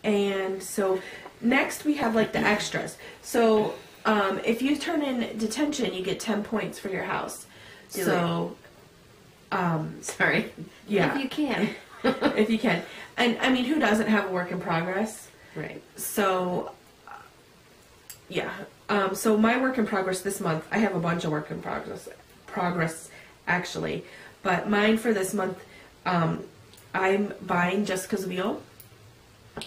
And so next we have like the extras. So if you turn in detention, you get 10 points for your house. Sorry. Yeah. If you can. If you can. And I mean, who doesn't have a work in progress? Right. So, yeah. So my work in progress this month, I have a bunch of work in progress actually. But mine for this month, I'm buying Jessica's wheel.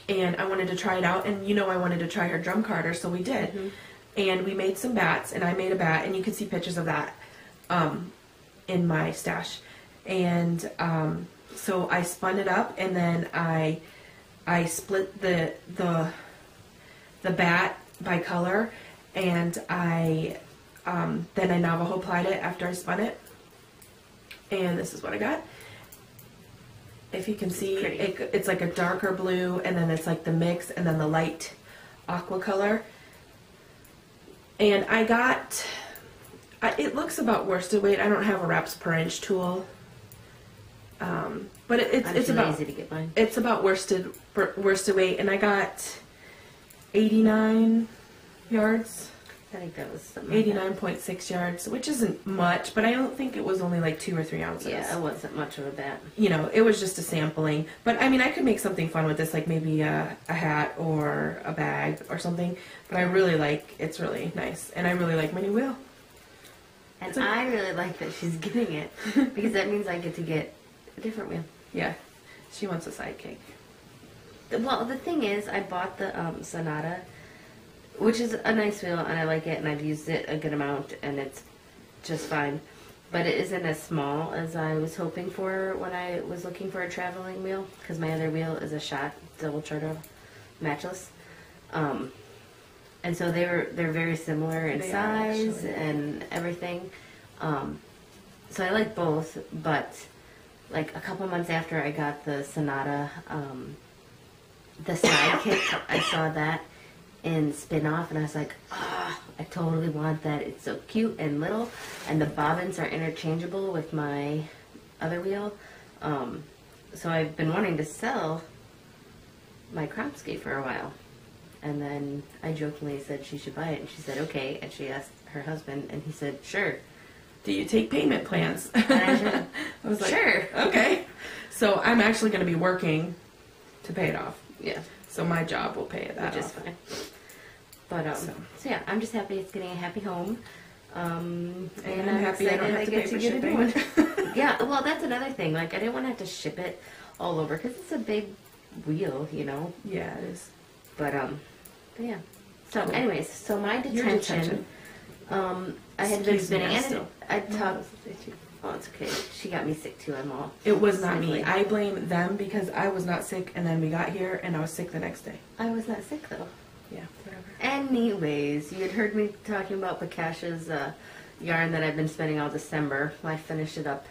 And I wanted to try it out. And I wanted to try her drum carder, so we did. Mm-hmm. And we made some bats, and I made a bat, and you can see pictures of that in my stash. And so I spun it up, and then I split the bat by color, and then I Navajo plied it after I spun it. And this is what I got. If you can see, it's like a darker blue, and then it's like the mix, and then the light aqua color. And I got, it looks about worsted weight. I don't have a wraps per inch tool. But it's about easy to get mine. It's about worsted weight, and I got 89 yards. I think that was 89.6 yards, which isn't much, but I don't think it was only like 2 or 3 ounces. Yeah, it wasn't much of a bat. It was just a sampling. But I mean, I could make something fun with this, like maybe a hat or a bag or something. But I really it's really nice, and I really like my new wheel. And I really like that she's getting it, because that means I get to get a different wheel. Yeah, she wants a sidekick. Well, the thing is, I bought the Sonata, which is a nice wheel, and I like it, and I've used it a good amount, and it's just fine. But it isn't as small as I was hoping for when I was looking for a traveling wheel, because my other wheel is a Schott double charter matchless. And so they're very similar in size and everything. So I like both, but like a couple months after I got the Sonata, the Sidekick, I saw that in Spin-Off, and I was like, I totally want that. It's so cute and little, and the bobbins are interchangeable with my other wheel. So I've been wanting to sell my Kropski for a while. And then I jokingly said she should buy it, and she said, okay. And she asked her husband, and he said, sure. Do you take payment plans? And I said, I was like, sure. Okay. So I'm actually going to be working to pay it off. Yeah. So my job will pay that Which off. is fine. But, so yeah, I'm just happy it's getting a happy home. And I'm happy I don't have to pay for shipping. Yeah, well, that's another thing. Like, I didn't want to have to ship it all over, because it's a big wheel, you know? Yeah, it is. But yeah. So, anyways, so my detention, I had been spinning it. I talked. Oh, it's okay. She got me sick too. I'm all. It was not me. I blame them because I was not sick, and then we got here, and I was sick the next day. I was not sick though. Yeah, whatever. Anyways, you had heard me talking about Bakasha's yarn that I've been spinning all December. I finished it up,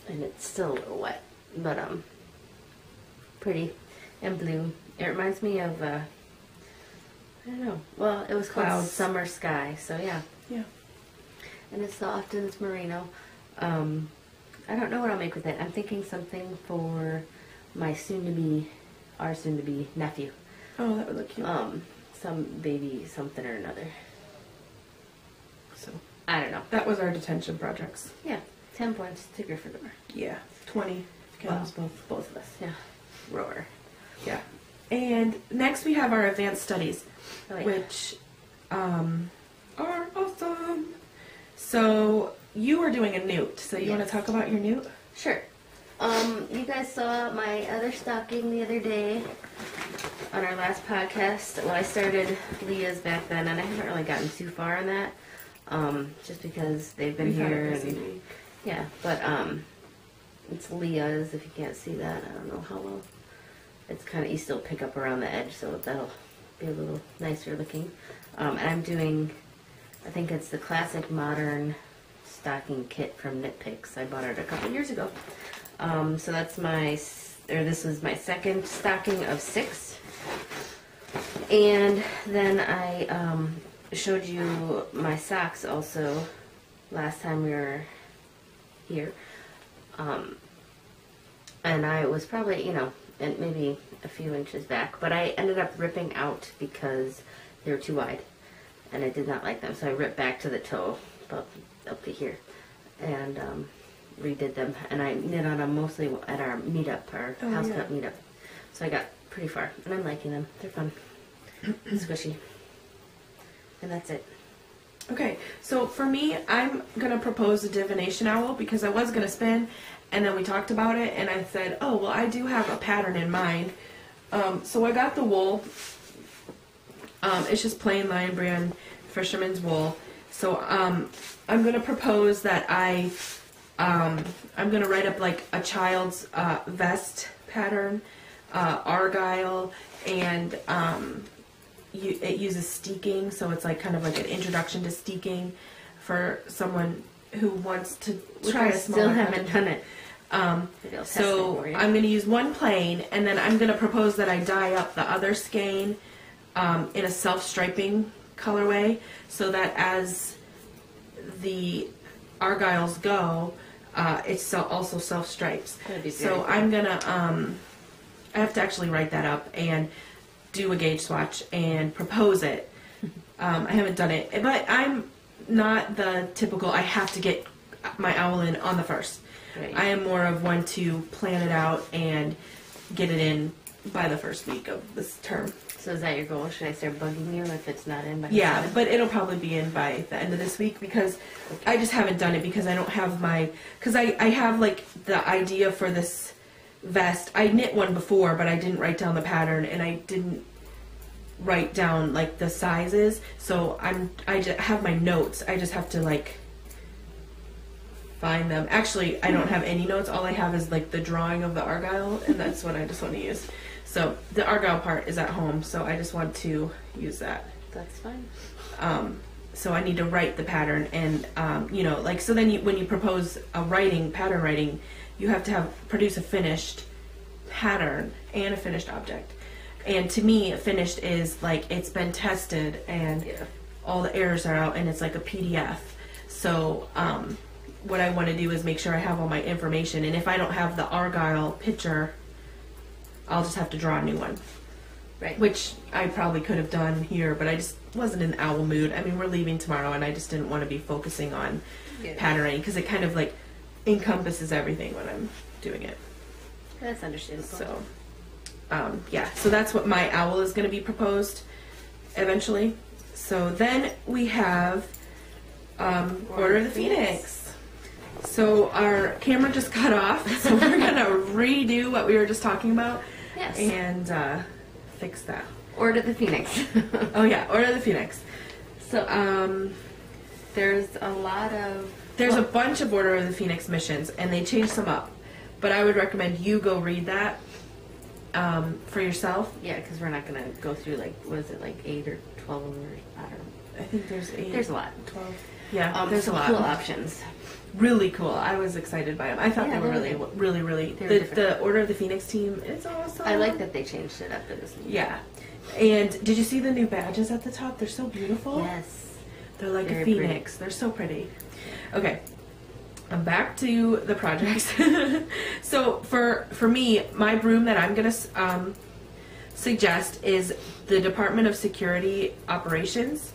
and it's still a little wet, but pretty and blue. It reminds me of I don't know. Well, it was called Summer Sky. So yeah. Yeah. And it's soft and it's merino. I don't know what I'll make with it. I'm thinking something for my our soon-to-be nephew. Oh, that would look cute. Some baby something or another. So I don't know. That was our detention projects. Yeah, 10 points to Gryffindor. Yeah, 20. Counts both of us. Yeah, roar. Yeah. And next we have our advanced studies, which are awesome. So you are doing a newt. So you want to talk about your newt? Sure. You guys saw my other stocking the other day on our last podcast. Well, I started Leah's back then, and I haven't really gotten too far on that, just because they've been here. And, yeah, but it's Leah's. If you can't see that, I don't know how well. It's kind of, you still pick up around the edge, so that'll be a little nicer looking. And I'm doing, I think it's the classic modern stocking kit from Knit Picks. I bought it a couple years ago. So that's this was my second stocking of 6. And then I showed you my socks also last time we were here. and I was probably, and maybe a few inches back, but I ended up ripping out because they were too wide, and I did not like them, so I ripped back to the toe, up to here, and redid them, and I knit on them mostly at our meetup, our house cut meetup, so I got pretty far, and I'm liking them. They're fun, squishy, and that's it. Okay, so for me, I'm going to propose a divination owl because I was going to spin, and then we talked about it, and I said, oh, well, I do have a pattern in mind. So I got the wool. It's just plain Lion Brand Fisherman's wool. So I'm going to propose that I'm going to write up like a child's vest pattern, argyle, and it uses steeking, so it's like kind of like an introduction to steeking for someone who wants to try a smaller. Still haven't done it. So I'm going to use one plain, and then I'm going to propose that I dye up the other skein in a self-striping colorway, so that as the argyles go, it's also self-stripes. So I'm going to, I have to actually write that up and do a gauge swatch and propose it. I haven't done it, but I'm not the typical, I have to get my owl in on the 1st. Right. I am more of one to plan it out and get it in by the 1st week of this term. So is that your goal? Should I start bugging you if it's not in by Yeah, 7? but it'll probably be in by the end of this week because I just haven't done it because I don't have because I have like the idea for this vest. I knit one before, but I didn't write down the pattern and I didn't write down like the sizes. So I just have my notes. I just have to like find them. Actually, I don't have any notes. All I have is like the drawing of the argyle, and that's what I just want to use. So the argyle part is at home, so I just want to use that. That's fine. So I need to write the pattern, and like so. Then when you propose a pattern writing, you have to produce a finished pattern and a finished object. And to me, finished is like it's been tested and all the errors are out, and it's like a PDF. So what I want to do is make sure I have all my information, and if I don't have the argyle picture, I'll just have to draw a new one. Right. Which I probably could have done here, but I just wasn't in the owl mood. I mean, we're leaving tomorrow, and I just didn't want to be focusing on patterning because it kind of like encompasses everything when I'm doing it. That's understandable. So, so that's what my owl is going to be proposed eventually. So then we have Order of the Phoenix. So our camera just cut off, so we're going to redo what we were just talking about. Yes. And fix that. Order the Phoenix. Oh yeah, Order of the Phoenix. So there's a lot of... There's a bunch of Order of the Phoenix missions, and they changed some up. But I would recommend you go read that for yourself. Yeah, because we're not going to go through, like, what is it, like 8 or 12 or I don't know. I think there's 8. There's a lot. 12. Yeah, there's a lot. Cool options. Really cool. I was excited by them. I thought they were really the Order of the Phoenix team is awesome. I like that they changed it up in this movie. Yeah. And did you see the new badges at the top? They're so beautiful. Yes. They're like Very a phoenix. pretty. They're so pretty. Okay. I'm back to the projects. So for me, my broom that I'm going to suggest is the Department of Security Operations.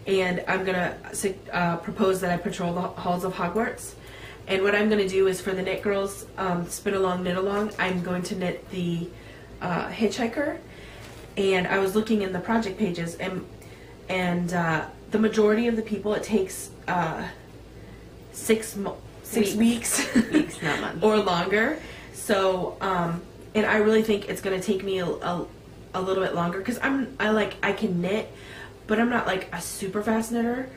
And I'm going to propose that I patrol the halls of Hogwarts. And what I'm going to do is for the Knit Girls Spin Along, Knit Along, I'm going to knit the Hitchhiker. And I was looking in the project pages, and the majority of the people, it takes 6 weeks, Weeks, not months. or longer. So, and I really think it's going to take me a little bit longer because I can knit, but I'm not like a super fast knitter,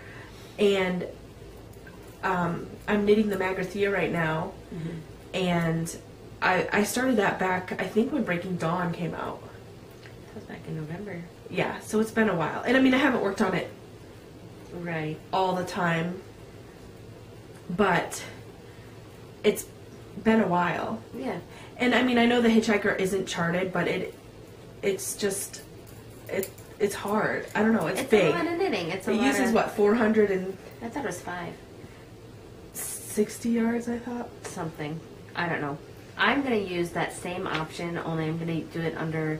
and I'm knitting the Magrathea right now, and I started that back, I think, when Breaking Dawn came out. That was back in November. Yeah, so it's been a while, and I mean I haven't worked on it Right. all the time, but it's been a while. Yeah. And I mean I know the Hitchhiker isn't charted, but it's just it's hard. I don't know. It's big. A lot of knitting. It uses what 460 I thought it was 5. yards. I thought. Something. I don't know. I'm going to use that same option, only I'm going to do it under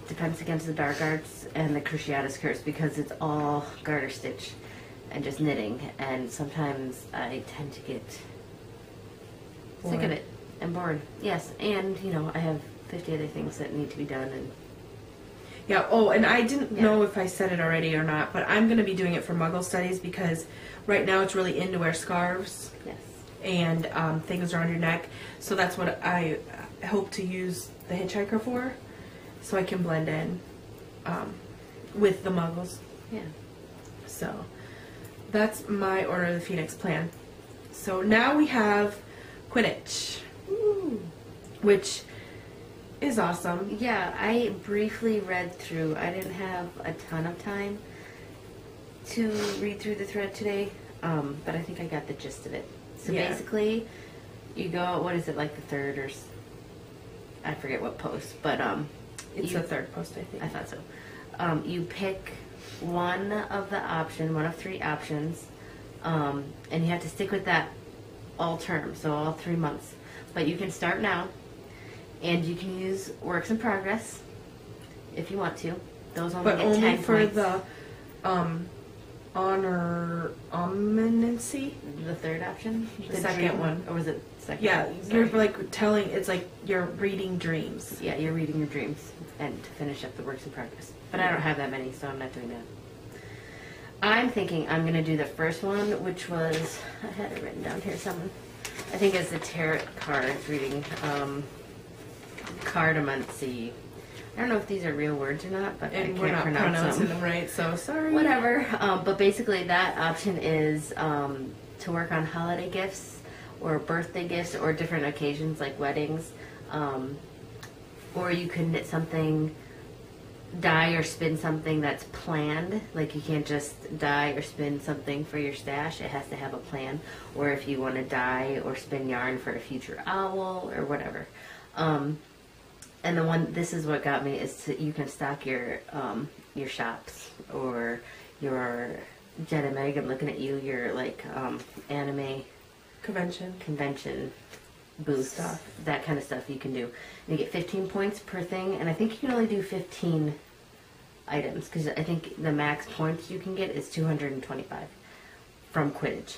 Defense Against the Dark Arts and the Cruciatus Curse, because it's all garter stitch and just knitting, and sometimes I tend to get sick of Bored. it and bored. Yes, and you know, I have 50 other things that need to be done, and Yeah, oh, and I didn't Yeah. know if I said it already or not, but I'm going to be doing it for Muggle Studies because right now it's really in to wear scarves yes. and things around your neck. So that's what I hope to use the Hitchhiker for, so I can blend in with the Muggles. Yeah. So that's my Order of the Phoenix plan. So now we have Quidditch, Ooh. which is awesome. Yeah, I briefly read through. I didn't have a ton of time to read through the thread today, but I think I got the gist of it. So Yeah. basically, you go, what is it, like the third or, I forget what post, but It's you- the third post, I think. I thought so. You pick one of three options, and you have to stick with that all term, so all 3 months. But you can start now, and you can use works in progress if you want to. Those only But get only 10 for points. the honor ominency. The third option, The second one. or was it second? Yeah, Sorry. you're like telling. It's like you're reading dreams. Yeah, you're reading your dreams and to finish up the works in progress. But I Yeah. don't have that many, so I'm not doing that. I'm thinking I'm going to do the first one, which was, I had it written down here somewhere. I think it's the tarot cards reading, cardomancy. I don't know if these are real words or not, but And I we're can't not pronounce pronouncing them. them right, so sorry. Whatever. But basically, that option is to work on holiday gifts or birthday gifts or different occasions like weddings. Or you can knit something, dye or spin something that's planned. Like you can't just dye or spin something for your stash. It has to have a plan. Or if you want to dye or spin yarn for a future owl or whatever. And the one, this is what got me, is you can stock your shops or your Jenna Meg, I'm looking at you, your like anime Convention. convention booths, Stuff. that kind of stuff you can do. And you get 15 points per thing, and I think you can only do 15 items, because I think the max points you can get is 225 from Quidditch.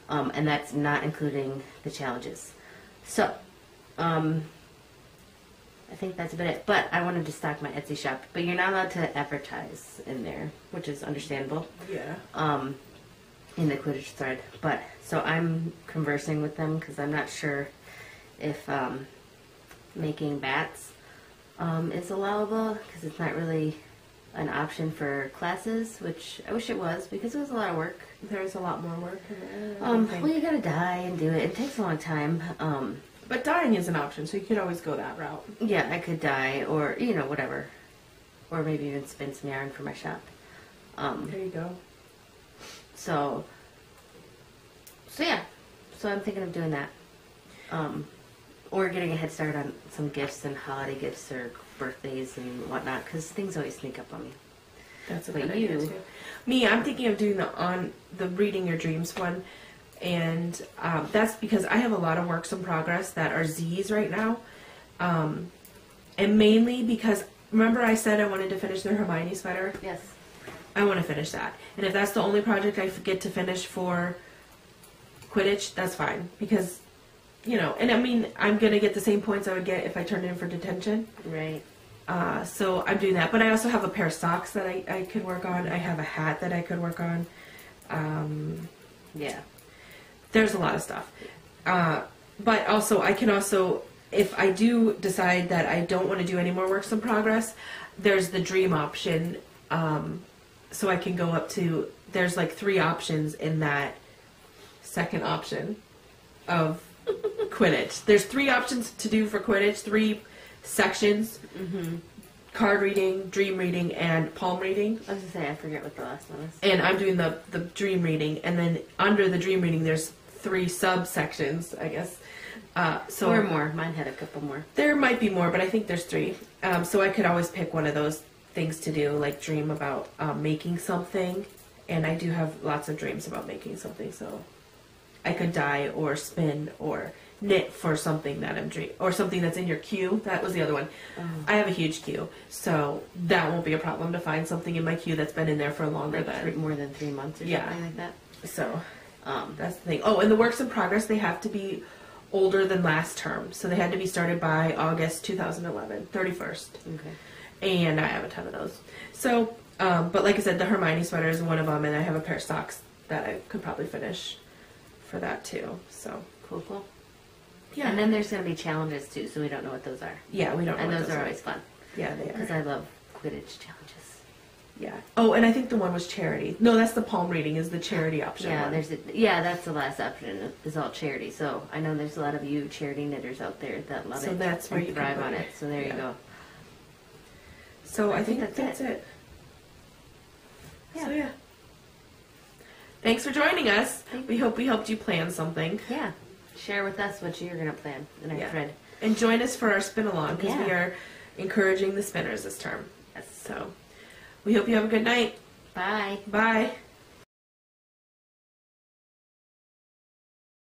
And that's not including the challenges. So, I think that's about it. But I wanted to stock my Etsy shop. But you're not allowed to advertise in there, which is understandable, Yeah. in the Quidditch thread. But, so I'm conversing with them because I'm not sure if making bats is allowable, because it's not really an option for classes, which I wish it was, because it was a lot of work. There's a lot more work in there. I think. Well, you gotta dye and do it. It takes a long time. But dyeing is an option, so you could always go that route. Yeah, I could dye, or whatever, or maybe even spin some yarn for my shop. There you go. So yeah, so I'm thinking of doing that, or getting a head start on some gifts and holiday gifts or birthdays and whatnot, because things always sneak up on me. That's a But good idea you- too. Me, I'm thinking of doing the reading your dreams one, and that's because I have a lot of works in progress that are Z's right now, and mainly because remember I said I wanted to finish the Hermione sweater. Yes. I want to finish that, and if that's the only project I get to finish for Quidditch, that's fine, because and I mean I'm gonna get the same points I would get if I turned in for detention. Right. So I'm doing that, but I also have a pair of socks that I could work on. I have a hat that I could work on. Yeah. There's a lot of stuff. But also, I can also, if I do decide that I don't want to do any more works in progress, there's the dream option. So I can go up to, there's like 3 options in that second option of Quidditch. There's 3 options to do for Quidditch, 3 sections. Mm-hmm. Card reading, dream reading, and palm reading. I was gonna say I forget what the last one is. And I'm doing the dream reading, and then under the dream reading there's 3 subsections, I guess. So Or more. Mine had a couple more. there might be more, but I think there's 3. So I could always pick one of those things to do, like dream about making something. And I do have lots of dreams about making something, so I could dye or spin or knit for something that I'm dreaming, or something that's in your queue. That was the other one. Oh. I have a huge queue, so that won't be a problem to find something in my queue that's been in there for longer than. More than 3 months or Yeah. something like that. So that's the thing. Oh, and the works in progress, they have to be older than last term, so they had to be started by August 2011, 31st. Okay. And I have a ton of those. So, but like I said, the Hermione sweater is one of them, and I have a pair of socks that I could probably finish for that too. So, Cool. yeah. And then there's going to be challenges too, so we don't know what those are. Yeah, we don't know And what those are always fun. Yeah, they Because are. I love Quidditch challenges. Yeah. Oh, and I think the one was charity. No, that's the palm reading is the charity option Yeah, one. that's the last option is all charity. So I know there's a lot of you charity knitters out there that love So it. that's where and you can thrive put on it. it. So there you Yeah. go. So I think that's that's it. Yeah. So yeah. Thanks for joining us. Thank We hope we helped you plan something. Yeah. Share with us what you're going to plan in our Yeah. thread. And join us for our spin along because we Yeah. are encouraging the spinners this term. Yes. So we hope you have a good night. Bye. Bye.